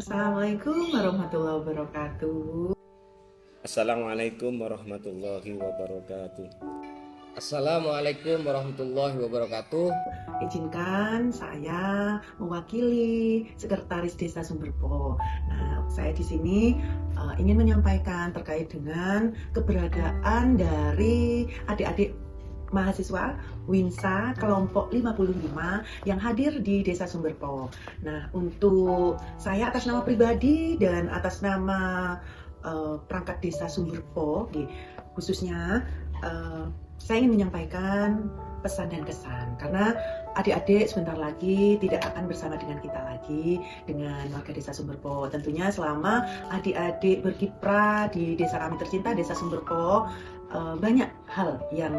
Assalamualaikum warahmatullahi wabarakatuh. Assalamualaikum warahmatullahi wabarakatuh. Assalamualaikum warahmatullahi wabarakatuh. Izinkan saya mewakili Sekretaris Desa Sumberpo. Nah, saya di sini ingin menyampaikan terkait dengan keberadaan dari adik-adik mahasiswa Winsa kelompok 55 yang hadir di Desa Sumberpo. Nah, untuk saya atas nama pribadi dan atas nama perangkat Desa Sumberpo, khususnya saya ingin menyampaikan pesan dan kesan karena adik-adik sebentar lagi tidak akan bersama dengan kita lagi, dengan warga Desa Sumberpo. Tentunya selama adik-adik berkiprah di desa kami tercinta, Desa Sumberpo, banyak hal yang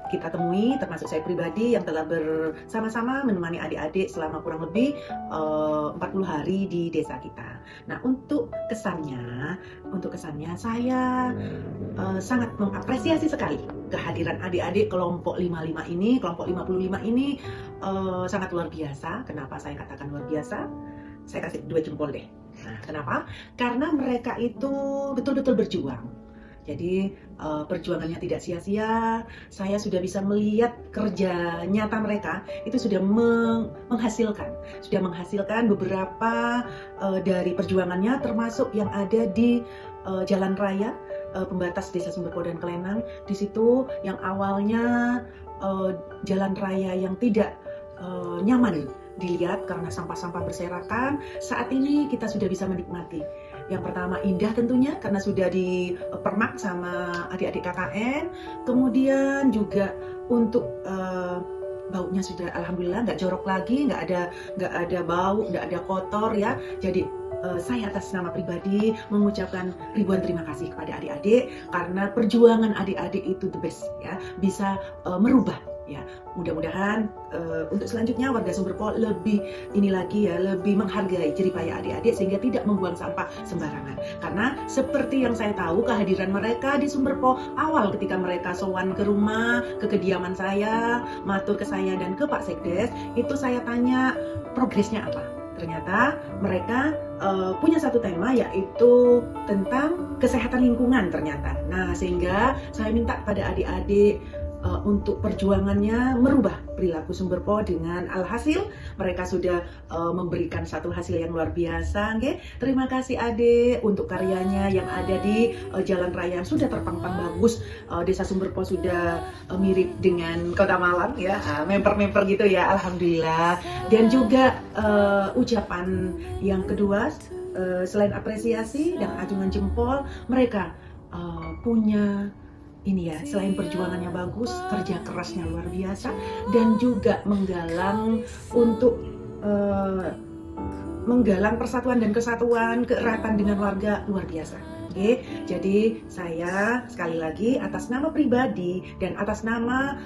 kita temui, termasuk saya pribadi yang telah bersama-sama menemani adik-adik selama kurang lebih 40 hari di desa kita. Nah, untuk kesannya saya sangat mengapresiasi sekali kehadiran adik-adik kelompok 55 ini, kelompok 55 ini sangat luar biasa. Kenapa saya katakan luar biasa? Saya kasih 2 jempol deh. Nah, kenapa? Karena mereka itu betul-betul berjuang. Jadi perjuangannya tidak sia-sia. Saya sudah bisa melihat kerja nyata mereka itu sudah menghasilkan beberapa dari perjuangannya, termasuk yang ada di jalan raya pembatas Desa Sumberpo dan Klenang. Di situ yang awalnya jalan raya yang tidak nyaman dilihat karena sampah-sampah berserakan, saat ini kita sudah bisa menikmati. Yang pertama indah tentunya karena sudah dipermak sama adik-adik KKN. Kemudian juga untuk baunya sudah alhamdulillah nggak jorok lagi, nggak ada bau, nggak ada kotor ya. Jadi saya atas nama pribadi mengucapkan ribuan terima kasih kepada adik-adik karena perjuangan adik-adik itu the best ya, bisa merubah. Ya, mudah-mudahan untuk selanjutnya warga Sumberpo lebih lebih menghargai jeripaya adik-adik sehingga tidak membuang sampah sembarangan. Karena seperti yang saya tahu kehadiran mereka di Sumberpo awal ketika mereka sowan ke rumah, ke kediaman saya, matur ke saya dan ke Pak Sekdes, itu saya tanya progresnya apa. Ternyata mereka punya satu tema yaitu tentang kesehatan lingkungan ternyata. Nah, sehingga saya minta kepada adik-adik untuk perjuangannya merubah perilaku Sumberpo dengan alhasil mereka sudah memberikan satu hasil yang luar biasa. Okay? Terima kasih adik untuk karyanya yang ada di jalan raya yang sudah terpampang bagus. Desa Sumberpo sudah mirip dengan Kota Malang ya, memper-memper gitu ya, alhamdulillah. Dan juga ucapan yang kedua, selain apresiasi dan acungan jempol, mereka punya ini ya, selain perjuangannya bagus, kerja kerasnya luar biasa dan juga menggalang untuk menggalang persatuan dan kesatuan, keeratan dengan warga luar biasa. Oke, jadi saya sekali lagi atas nama pribadi dan atas nama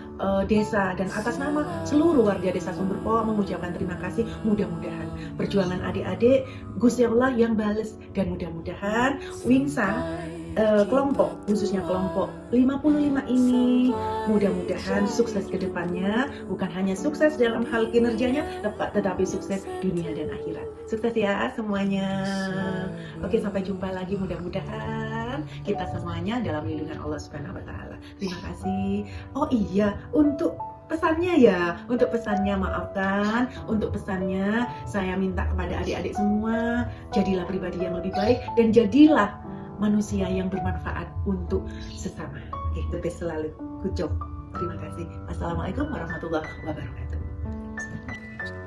desa dan atas nama seluruh warga Desa Sumberpo mengucapkan terima kasih. Mudah-mudahan perjuangan adik-adik Gusti Allah yang bales dan mudah-mudahan Winsa kelompok, khususnya kelompok 55 ini mudah-mudahan sukses ke depannya, bukan hanya sukses dalam hal kinerjanya tetapi sukses dunia dan akhirat. Sukses ya semuanya. Oke, sampai jumpa lagi, mudah-mudahan kita semuanya dalam lindungan Allah Subhanahu wa taala. Terima kasih. Oh iya, untuk pesannya maafkan, untuk pesannya saya minta kepada adik-adik semua, jadilah pribadi yang lebih baik dan jadilah manusia yang bermanfaat untuk sesama. Oke, the best selalu. Good job. Terima kasih. Assalamualaikum warahmatullahi wabarakatuh.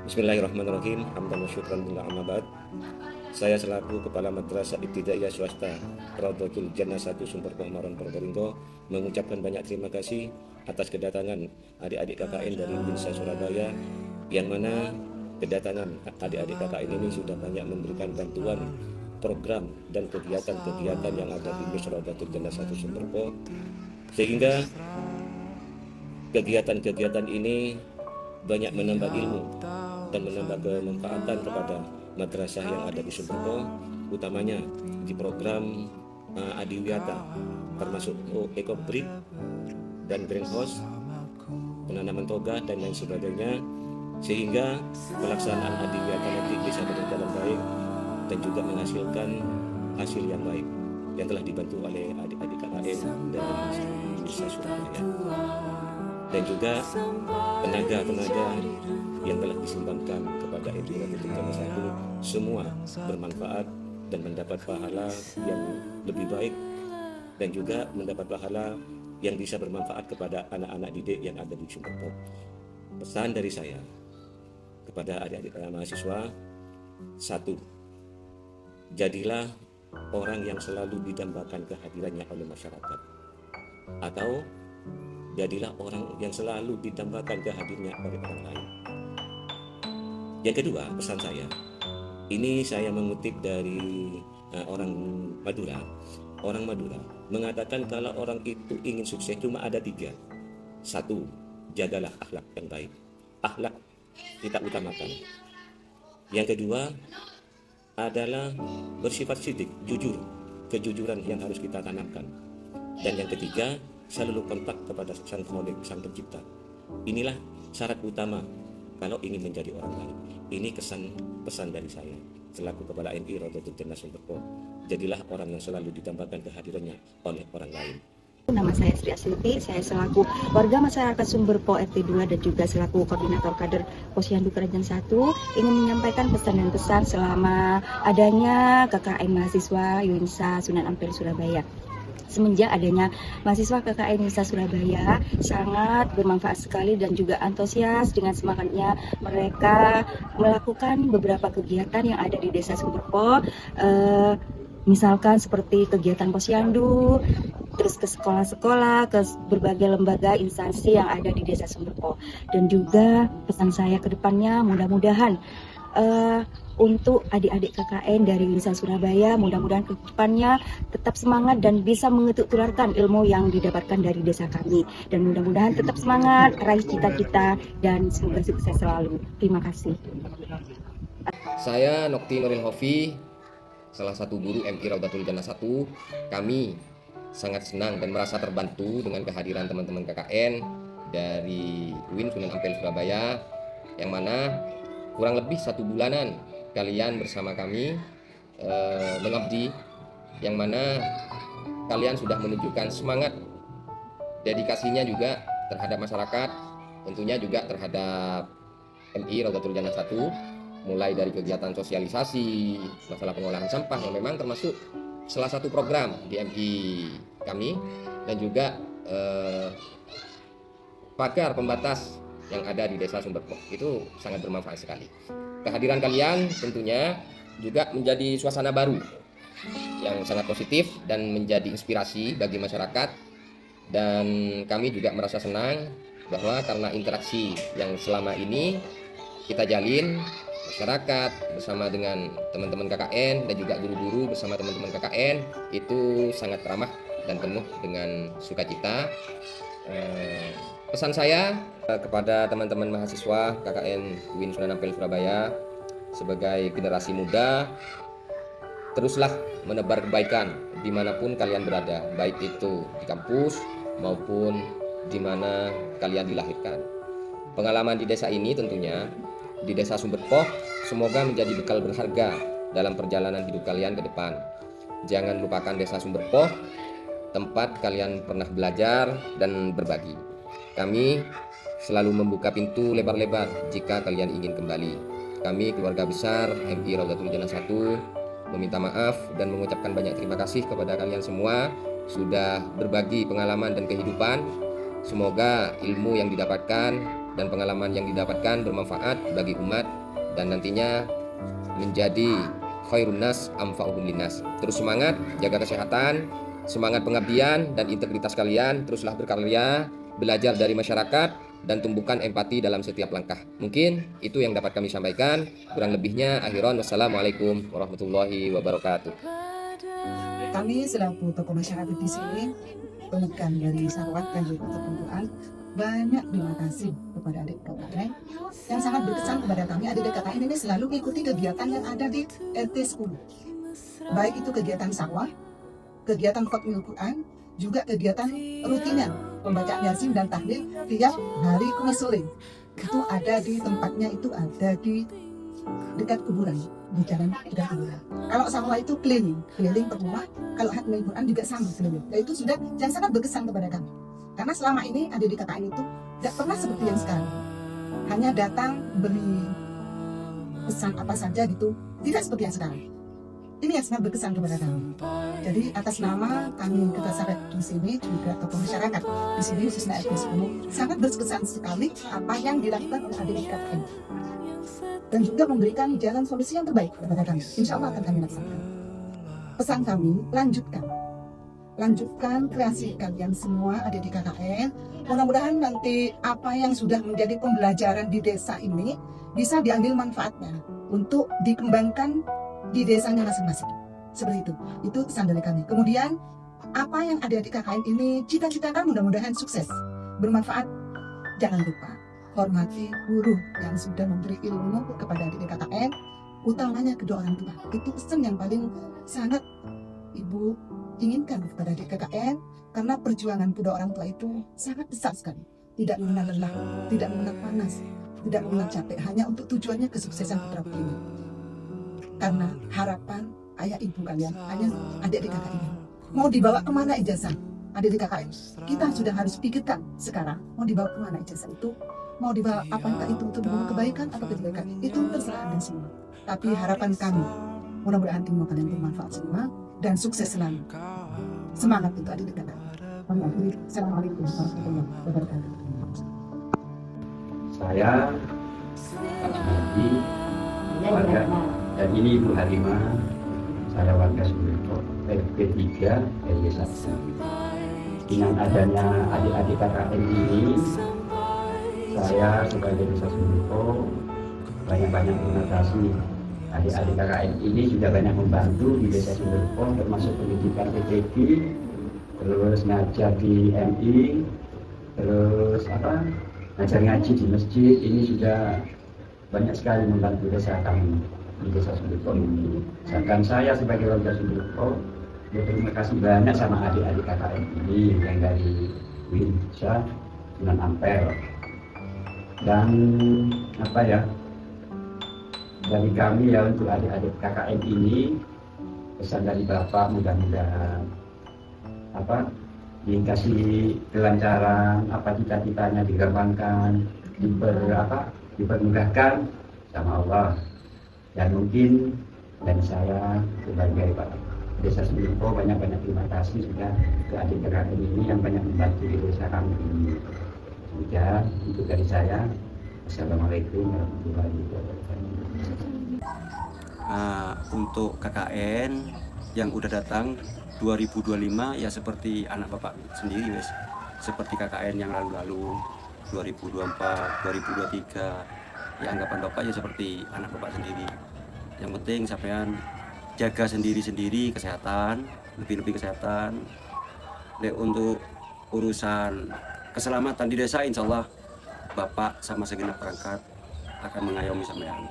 Bismillahirrahmanirrahim. Hamdan wa syukran lillah amma ba'd. Saya selaku Kepala Madrasah Ibtidaiyah Swasta Raudhatul Jannah 1 Sumberpo Maron Probolinggo mengucapkan banyak terima kasih atas kedatangan adik-adik KKN dari Winsa Surabaya, yang mana kedatangan adik-adik KKN ini sudah banyak memberikan bantuan program dan kegiatan-kegiatan yang ada di Raudhatul Jannah 1 Sumberpo, sehingga kegiatan-kegiatan ini banyak menambah ilmu dan menambah kemanfaatan kepada madrasah yang ada di Sumberpo, utamanya di program Adiwiyata, termasuk ekobrik dan greenhouse, penanaman toga dan lain sebagainya, sehingga pelaksanaan Adiwiyata nanti bisa berjalan baik dan juga menghasilkan hasil yang baik yang telah dibantu oleh adik-adik KKN dari Desa Surabaya, dan juga tenaga-tenaga yang telah disumbangkan kepada MI Rodatul Jannah 1 semua bermanfaat dan mendapat pahala yang lebih baik, dan juga mendapat pahala yang bisa bermanfaat kepada anak-anak didik yang ada di Sumberpo. Pesan dari saya kepada adik-adik mahasiswa, 1. Jadilah orang yang selalu didambakan kehadirannya oleh masyarakat, atau jadilah orang yang selalu didambakan kehadirannya oleh orang lain. Yang kedua, pesan saya, ini saya mengutip dari orang Madura. Orang Madura mengatakan kalau orang itu ingin sukses cuma ada 3. 1, jagalah akhlak yang baik. Akhlak kita utamakan. Yang kedua adalah bersifat sidik, jujur. Kejujuran yang harus kita tanamkan. Dan yang ketiga, selalu kontak kepada Sang Khalik, Sang Pencipta. Inilah syarat utama kalau ingin menjadi orang baik. Ini pesan dari saya selaku Kepala MI Rodatul Jannah Sumberpo. Jadilah orang yang selalu ditambahkan kehadirannya oleh orang lain. Nama saya Sri Asilti, saya selaku warga masyarakat Sumberpo RT 2 dan juga selaku koordinator kader Posyandu Kerajaan 1 ingin menyampaikan pesan dan pesan selama adanya KKN mahasiswa Yunsa Sunan Ampel Surabaya. Semenjak adanya mahasiswa KKN Yunsa Surabaya sangat bermanfaat sekali dan juga antusias dengan semangatnya mereka melakukan beberapa kegiatan yang ada di Desa Sumberpo, misalkan seperti kegiatan Posyandu, terus ke sekolah-sekolah, ke berbagai lembaga instansi yang ada di Desa Sumberpo. Dan juga pesan saya ke depannya, mudah-mudahan untuk adik-adik KKN dari Yunsa Surabaya, mudah-mudahan ke depannya tetap semangat dan bisa mengetuk tularkan ilmu yang didapatkan dari desa kami. Dan mudah-mudahan tetap semangat, raih cita-cita, dan semoga sukses selalu. Terima kasih. Saya Nokti Nuril Hofi, salah satu guru MI Rodatul Jannah 1. Kami sangat senang dan merasa terbantu dengan kehadiran teman-teman KKN dari UIN Sunan Ampel Surabaya, yang mana kurang lebih 1 bulanan kalian bersama kami mengabdi, yang mana kalian sudah menunjukkan semangat dedikasinya juga terhadap masyarakat, tentunya juga terhadap MI Rodatul Jannah 1, mulai dari kegiatan sosialisasi masalah pengolahan sampah yang memang termasuk salah satu program di MI kami, dan juga pagar pembatas yang ada di Desa Sumberpo. Itu sangat bermanfaat sekali. Kehadiran kalian tentunya juga menjadi suasana baru yang sangat positif dan menjadi inspirasi bagi masyarakat, dan kami juga merasa senang bahwa karena interaksi yang selama ini kita jalin, masyarakat bersama dengan teman-teman KKN dan juga guru-guru bersama teman-teman KKN itu sangat ramah dan penuh dengan sukacita. Pesan saya kepada teman-teman mahasiswa KKN UIN Sunan Ampel Surabaya, sebagai generasi muda, teruslah menebar kebaikan dimanapun kalian berada, baik itu di kampus maupun di mana kalian dilahirkan. Pengalaman di desa ini tentunya, di Desa Sumberpo, semoga menjadi bekal berharga dalam perjalanan hidup kalian ke depan. Jangan lupakan Desa Sumberpo, tempat kalian pernah belajar dan berbagi. Kami selalu membuka pintu lebar-lebar jika kalian ingin kembali. Kami keluarga besar MI Rodatul Jannah 1 meminta maaf dan mengucapkan banyak terima kasih kepada kalian semua sudah berbagi pengalaman dan kehidupan. Semoga ilmu yang didapatkan dan pengalaman yang didapatkan bermanfaat bagi umat dan nantinya menjadi khairun nas amfa'uhum linnas. Terus semangat, jaga kesehatan, semangat pengabdian dan integritas kalian, teruslah berkarya, belajar dari masyarakat, dan tumbuhkan empati dalam setiap langkah. Mungkin itu yang dapat kami sampaikan. Kurang lebihnya akhiran, wassalamualaikum warahmatullahi wabarakatuh. Kami selaku tokoh masyarakat di sini, pemegang dari syarwat dan juga kepentuan, banyak terima kasih kepada adik KKN yang sangat berkesan kepada kami. Adik KKN ini selalu mengikuti kegiatan yang ada di RT 10, baik itu kegiatan sawah, kegiatan khotmil Quran, juga kegiatan rutinan pembacaan yasin dan tahlil tiap hari Kamis sore. Itu ada di tempatnya, itu ada di dekat kuburan, di jalan dekat kuburan. Kalau sawah itu keliling per rumah. Kalau hatmil Quran juga sama keliling. Dan itu sudah yang sangat berkesan kepada kami. Karena selama ini ada di KKN itu tidak pernah seperti yang sekarang. Hanya datang beri pesan apa saja gitu, tidak seperti yang sekarang. Ini yang sangat berkesan kepada kami. Jadi atas nama kami Ketua Sahabat di sini juga tokoh masyarakat di sini khususnya RT 10 sangat berkesan sekali apa yang dilakukan oleh adik KKN dan juga memberikan jalan solusi yang terbaik kepada kami. Insya Allah akan kami laksanakan. Pesan kami, lanjutkan kreasi kalian semua ada di KKN. Mudah-mudahan nanti apa yang sudah menjadi pembelajaran di desa ini bisa diambil manfaatnya untuk dikembangkan di desanya masing-masing. Seperti itu. Itu pesan dari kami. Kemudian apa yang ada di KKN ini cita-citakan mudah-mudahan sukses, bermanfaat. Jangan lupa hormati guru yang sudah memberi ilmu kepada adik KKN, utamanya kedua orang tua. Itu pesan yang paling sangat Ibu inginkan kepada adik KKN, karena perjuangan kedua orang tua itu sangat besar sekali. Tidak mengenal lelah, tidak mengenal panas, tidak mengenal capek, hanya untuk tujuannya kesuksesan putra putrinya. Karena harapan ayah ibu kalian hanya adik KKN. Mau dibawa kemana ijazah adik KKN? Kita sudah harus pikirkan sekarang mau dibawa kemana ijazah itu. Mau dibawa apakah itu untuk membawa kebaikan atau kejelekan, itu terserah Anda semua. Tapi harapan kami, mudah-mudahan ilmu kalian bermanfaat semua dan sukses selalu. Semangat itu adik KKN. Assalamualaikum warahmatullahi wabarakatuh. Saya Alhamdi warga, dan ini Ibu Halimah, saya warga Sumberpo RT 3 RW 1. Dengan adanya adik-adik KKN ini, saya sebagai desa Sumberpo banyak-banyak terima kasih. Adik-adik KKN ini sudah banyak membantu di desa Sumberpo, termasuk pendidikan PTG, terus ngajar di MI, terus ngajar ngaji di masjid. Ini sudah banyak sekali membantu desa kami di desa Sumberpo ini. Sedangkan saya sebagai warga Sumberpo berterima kasih banyak sama adik-adik KKN ini yang dari Winsa, Sunan Ampel. Dan dari kami ya untuk adik-adik KKN ini, pesan dari Bapak mudah-mudahan dikasih kelancaran, cita-citanya digampangkan, dipermudahkan sama Allah. Dan mungkin dari saya sebagai Pak Desa Sumberpo banyak-banyak terima kasih sudah ke adik KKN ini yang banyak membantu di desa kami ini. Sudah itu dari saya. Assalamualaikum warahmatullahi wabarakatuh. Untuk KKN yang udah datang 2025 ya seperti anak Bapak sendiri guys, seperti KKN yang lalu-lalu 2024, 2023 ya anggapan Bapak ya seperti anak Bapak sendiri. Yang penting sampean jaga sendiri-sendiri kesehatan, lebih-lebih kesehatan. Untuk urusan keselamatan di desa, insya Allah Bapak sama segenap perangkat akan mengayomi sampean.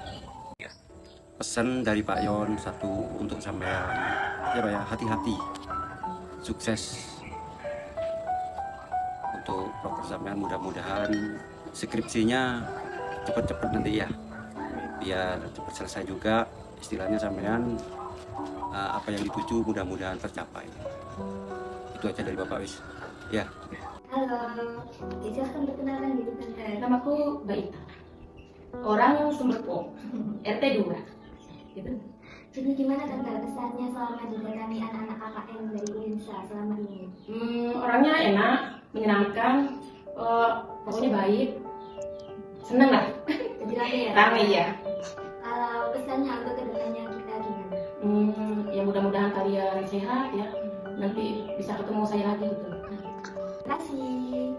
Pesan dari Pak Yon satu untuk sampean, hati-hati, sukses untuk proker sampean. Mudah-mudahan skripsinya cepat-cepat nanti ya, biar cepat selesai juga. Istilahnya sampean apa yang dituju mudah-mudahan tercapai. Itu aja dari Bapak wis. Ya. Halo, silahkan perkenalkan diri Tante. Namaku Baita. Orang Sumberpo, RT 2. Gitu. Jadi gimana Tante kesannya selama didatangi anak-anak KKN dari Indonesia selama ini? Orangnya enak, menyenangkan, pokoknya baik, seneng lah. Jadi rame ya? Rame ya. Kalau pesannya untuk kedepannya kita gimana? Ya mudah-mudahan kalian sehat ya. Nanti bisa ketemu saya lagi gitu. Terima kasih.